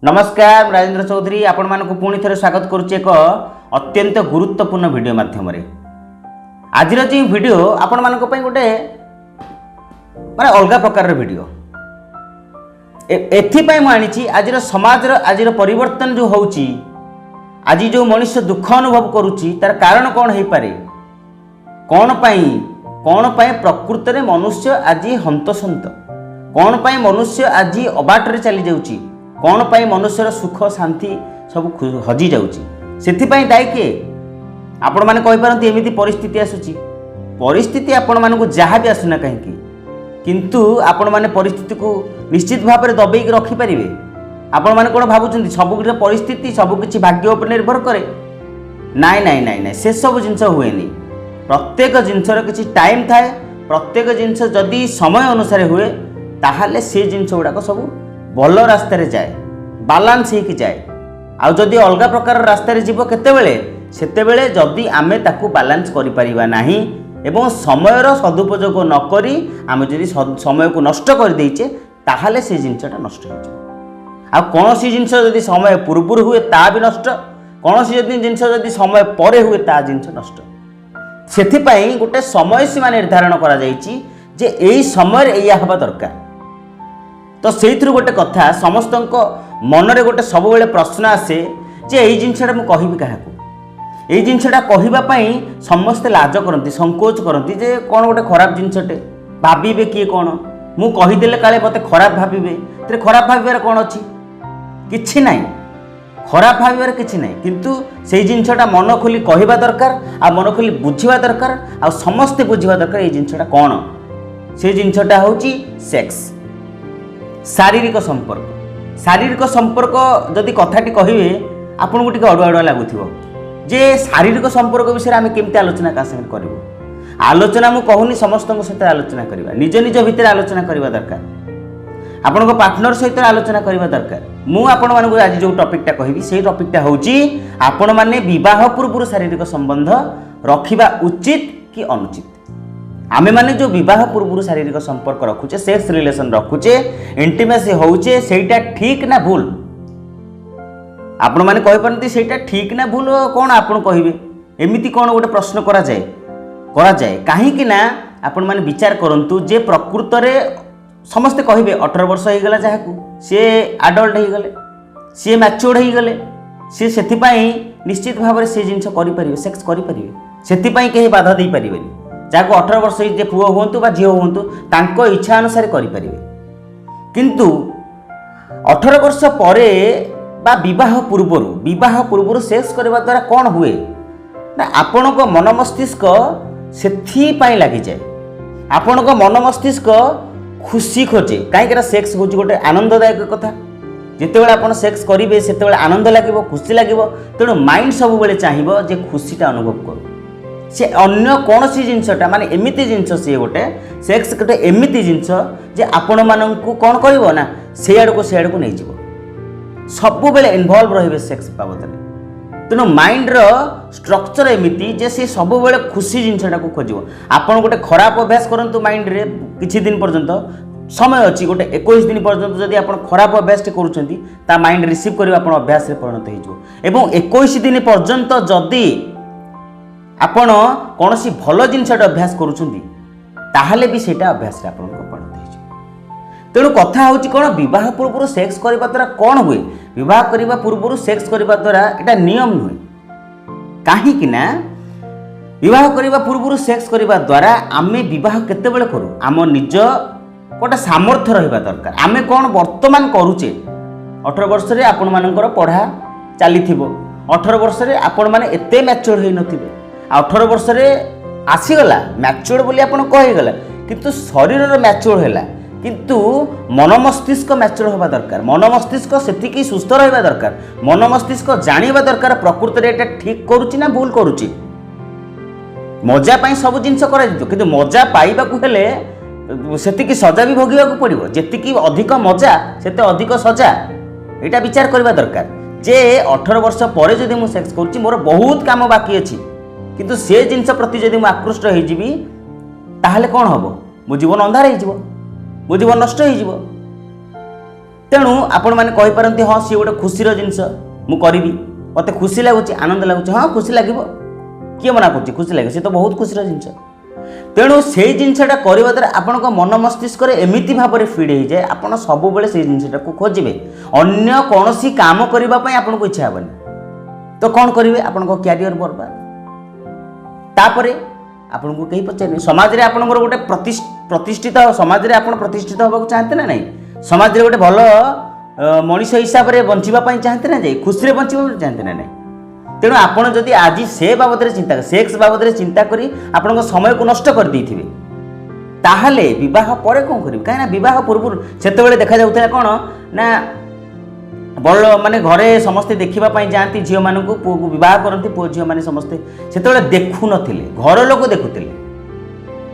नमस्कार राजेंद्र चौधरी आपण मानक पुणी थे स्वागत करुच्चे एक अत्यंत गुरुत्वपूर्ण वीडियो माध्यम आज जो वीडियो आपण मानक गोटे माने अलग प्रकार वीडियो एथिपाई मुझे आज समाज आज परिवर्तन जो होची आज जो मनुष्य दुख अनुभव करुच्ची तार कारण कौन हो पारे कौन पाई प्रकृत में मनुष्य आज हंतसंत कौन पाई मनुष्य आज अबाटर चली जाउची कौन पाई मनुष्यर सुख शांति सब हजि जाउची दायी किए आपण मैंने कहींपारती एमती परिस्थिति आसूची परिस्थिति आपण मानक जहाँ भी आसुना कहीं किंतु आपण मैंने परिस्थिति को निश्चित भाव में दबेक रखिपारे आपण मैंने कौन भावुं सबुकिछ परिस्थिति सबकि भाग्य उपर निर्भर करे नाई नाई नाई नाई से सब जिनस हुए प्रत्येक जिनसर किसी टाइम थाए प्रत्येक जिनस जदि समय अनुसार हुए ताहले से जिनस गुड़ाक सब भल रास्त जाए बालांस हो जाए आउ जदि अलग प्रकार रास्त जीव केतेबेले सेतेबेले जदि आमे ताकू बालांस करि परिबा नाही एवं समयर सदुपयोग न करी आमे जदि समय को नष्ट कर देइचे ताहले से जिनसटा नष्ट हो जाए आ कोनोसी जिनस जदि समय पूर्व हुए ता भी नष्ट कोनोसी जदि जिनस जदि समय परे हुए ता जिनस नष्ट सेथिपाई गोटे समय सीमा निर्धारण करा जाइछि जे एई समय एया हबा दरकार तो से गोटे कथा समस्त मन में गोटे सब प्रश्न आसे जे यही जिनसा मुझे कहबी क्या यही जिनसा कहवाई समस्ते लाज करती संकोच करती जे कौन गोटे खराब जिनसटे भावे किए कौन मु कहीदेले काले मत खराब भावे तेरे खराब भावर कौन अच्छी किछि नहीं खराब भावर किछि नहीं किंतु से जिनसा मन खोली कहवा दरकार आ मन खोली बुझा दरकार आ समस्ते बुझा दरकार ये जिनसा कौन से जिनसा हूँ सेक्स शारीरिक संपर्क जदि कथाटी कहे आपन को टे अड़ुआ अड़ुआ लगुव जे शारीरिक संपर्क विषय आम केमती आलोचना क्या संगे करूँ आलोचना मुझे कहूनी समस्त सहित आलोचना करवा निज निज भितर आलोचना करवा दरकार आपण पार्टनर सहित आलोचना करवा दरकार मु आपण मानक आज जो टॉपिकटा कहबी से टॉपिकटा होची आपण माने विवाह पूर्व शारीरिक संबंध रखिबा उचित कि अनुचित आमे माने जो विवाह पूर्व शारीरिक संपर्क रखुचे सेक्स रिलेशन रखुचे इंटीमेसी होउचे सेटा ठीक ना भूल आपण माने कहि परंती सेटा ठीक ना भूल कोन आपण कहिबे एमिति कोन गोटे प्रश्न करा जाए काहे कि ना आपण माने विचार करंतु जे प्रकृत रे समस्त कहिबे 18 वर्ष हो गला जाहाकू से एडल्ट हो गले से मैच्योर्ड हो गले से सेथि पई निश्चित भाव रे से जिंस करि परिबे सेक्स करि परिबे सेथि पई केही बाधा देई परिबेनी जहाँ 18 वर्ष जे पुओ हूँ झील हूँ इच्छा अनुसार करें किंतु 18 वर्ष पर विवाह पूर्व सेक्स करने द्वारा कौन हुए ना आपण मन मस्तिष्क से लगी जाए आपण मन मस्तिष्क खुशी खोजे कहीं सेक्स हूँ गोटे आनंददायक कथा जिते आप सेक्स करेंगे से आनंद लगे खुशी लगे तेणु माइंड सब बेले चाहिए जे खुशीटा अनुभव करूँ से अन्य कौन सी जिनसटा माने एमिति जिनस सी गोटे सेक्स गोटे एमिति जिनस जे आपण मानू कौन कर ना से आड़ को नहीं जीव सब बेले इनवल्व रही सेक्स बाबद तेणु माइंड रो स्ट्रक्चर एमिति जे से सब बेले खुशी जिनसटा को खोज आपड़ गोटे खराब अभ्यास करंतु माइंड रे किछि दिन पर्यंत समय अच्छी गोटे 21 दिन पर्यंत जदि आप खराब अभ्यास ता माइंड रिसीव कर अभ्यास परिणत हो 21 दिन पर्यंत जदि आपण कौन सी भल जिनसटा अभ्यास करुँचे भी सेटा अभ्यास परिणत हो तेणु कथा हूँ कौन विवाह पूर्व सेक्स करने द्वारा कौन हुए विवाह करने पूर्व सेक्स करने द्वारा यहाँ नियम नुहे कहीं विवाह करने पूर्व सेक्स करने द्वारा आम विवाह केतेबेले करूँ आम निज गोटे सामर्थ्य रहा दरकार आम कौन वर्तमान करुचे 18 वर्ष रे आपण मानकर पढ़ा चली 18 वर्ष रे आपण माने एते मैच्योर हो नथिबे 18 वर्ष रे आसीगला मैच्योर बोली आपण कहीगला किंतु शरीर मैच्योर है किंतु मन मस्तिष्क मैच्योर होगा दरकार मन मस्तिष्क सेतिकी सुस्थ रहा दरकार मन मस्तिष्क जानिबा दरकार प्रकृत रे एटा ठीक करूची ना भूल करूची मजा पाई सब जिनस करा जितो किंतु मजा पाइबा को हेले सेतिकी सजा भी भोगिबा को पड़िबो जेतिकी अधिक मजा सेते अधिक सजा एटा विचार करबा दरकार जे 18 वर्ष पर जदि मु सेक्स करूची मोर बहुत काम बाकी अछि किंतु से जिनस प्रति जदि मु आकृष्ट हो जीवी ताहले कौन हम मो जीवन अंधार हो मो जीवन नष्ट हो तेणु आपण मैंने कहींपारती हाँ सी गोटे खुशीर जिनस मुझे मत खुशी लगुच आनंद लगुच हाँ खुशी लगे किए मना कर खुशी लगे सी तो बहुत खुशीर जिनस तेणु से जिनसा करने द्वारा आपण मन मस्तिष्क एमती भाव में फिड हो जाए आप सब से जिनसा खोजे अन्य कौन काम करने आपन को इच्छा हेनी तो कौन करेंगे आपण क्यारियर बर्बाद तापर आपन को कहीं पचारे समाज में आपंकर गोटे प्रतिष्ठित समाज में आप प्रतिष्ठित होगा चाहते ना नहीं समाज में गोटे भल मनीष हिसाब से बचापी चाहते ना जाए खुशी बचा चाहते ना नहीं तेणु आपड़ जदि आज से बाबद चिंता सेक्स बाबद चिंता करी आपण समय को नष्ट कर देथिबे ताहले विवाह पर कौन करेंगे कहीं विवाह पूर्व से देखा जाऊला कौन ना बड़ माने घरे समस्ते देखापी जाती झील मानक पुओ को बह करती पुओ झील मैंने समस्ते से देखु नथिले घर लोक देखुले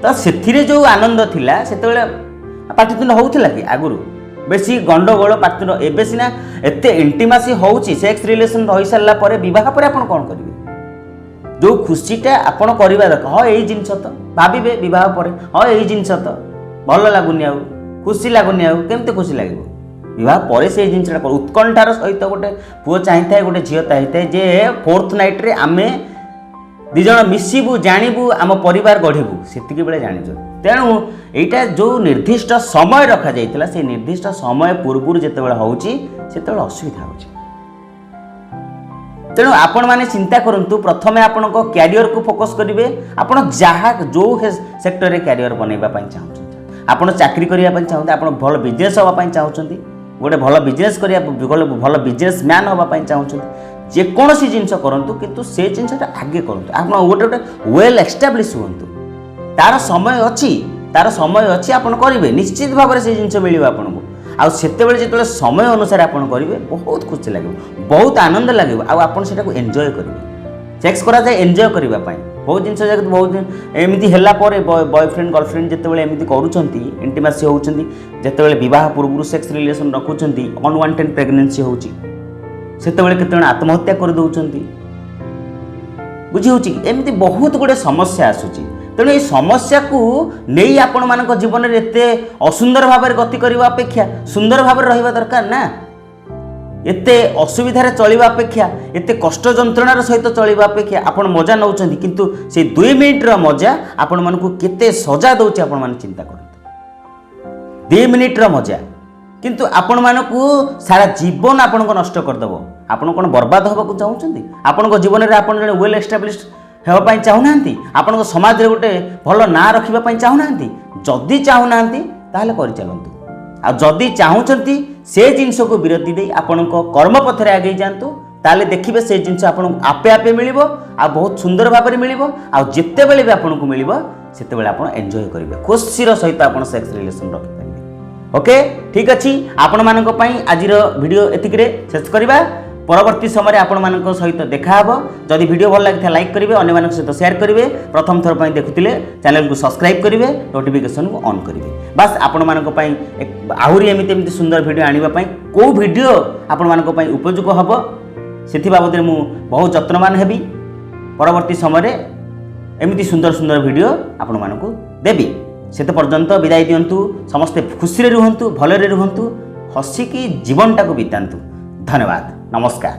तो से जो आनंद थिला से पाटितुंड होउथिला कि आगुरु बेसी गंडगोल पाटितुंड एबे सिना एते इंटिमेसी होउची सेक्स रिलेशन रही सारा पर विवाह पर आपण कौन करेंगे जो खुशीटा आपण करवा दरकार हाँ यही जिनस तो भावे विवाह पर हाँ यही जिनस तो भल लगुनि आउ खुशी लगुनि आउ केमते खुशी लगे विवाह पर से जिनसा उत्कंठार सहित गोटे पुओ चाहिए गोटे झील चाहिए जे फोर्थ नाइट रे आमे दिज मिसबू जानबू आम परिवार गढ़ू से बेले जान तेणु यहाँ जो निर्दिष्ट समय रखा जाइथिला से निर्दिष्ट समय पूर्व जिते होची असुविधा हो तेणु आपण मैंने चिंता करूँ प्रथमे आपण क्यारियर को फोकस करेंगे आपण जहाँ जो सेक्टर रे क्यारियर बनवाई चाहते आपण चाकरी करने चाहते आप भल बिजनेस हाँपाई चाहते गोटे भल बिजनेस करिया भल बिजनेस मैन हाँपाई चाहते जेकोसी जिनस करूँ किंतु से जिनसा आगे करूँ आप गोटे गोटे वेल एस्टाब्लीश हूँ तार समय अच्छी आप करेंगे निश्चित भाव में से जिनस मिले आपको आउ से जो समय अनुसार आप करेंगे बहुत खुशी लगे बहुत आनंद लगे आपको एंजॉय करेंगे सेक्स करा जाए एंजॉय करने बहुत जिन बहुत एमती है बॉयफ्रेंड गर्लफ्रेंड जिते एमती करुँच इंटिमेसी होती जिते बह पूर्व सेक्स रिलेशन रखुंट अनवांटेड प्रेगनेंसी होती केत आत्महत्या कर दौरान बुझी होमती बहुत गुड़े समस्या आसूची तेणु ये समस्या को नहीं आपण मान जीवन में एत असुंदर भाव में गति करने अपेक्षा सुंदर भाव में रहा दरकार ना एत असुविधार चलवा अपेक्षा एत कष्ट जंत्रणार सहित चलवा अपेक्षा आपण मजा नौ किंतु से 2 मिनिट्र मजा आपण मान केते सजा दौचे आपण मान चिंता करते 2 मिनिट्र मजा किंतु आपण मानकू सारा जीवन आपण को नष्ट करदेव आपण कौन बर्बाद होगा चाहते आपण जीवन में आप जन वेल एस्टाब्लीश होगापी चाहूना आपण समाज में गोटे भल ना रखापी चाहूना जदि चाहूना ताहले कर चलतु आदि चाहूँगी से जिनस को विरति दे आपण कर्म पथरे आगे जातु ताले देखिए से जिनस आपे आपे मिल बहुत सुंदर भाव में मिल आते बेले भी आपको मिल से आप एंजॉय करेंगे खुशीर सहित आप सेक्स रिलेशन रखिपारे ओके ठीक अच्छी आपण मानक आज वीडियो एतिक शेष करवा परवर्ती समय आपण मानक सहित देखा जदि वीडियो भल लगी लाइक करेंगे अन्य मानक सहित शेयर करेंगे प्रथम थर पर देखुले चैनल को सब्सक्राइब करेंगे नोटिफिकेशन को ऑन करेंगे बस आपण मानक आहरी एमती सुंदर वीडियो आने कौ वीडियो आपण मानक उपयोगी हम से बाबद मु बहुत जत्नवान हेबी परवर्ती समय एमती सुंदर सुंदर वीडियो आपण मानक देवी से पर्यंत विदाय दिंतु समस्ते खुशी रुहतु भलरे रुहतु हसिकी जीवनटा को बितांतु धन्यवाद नमस्कार।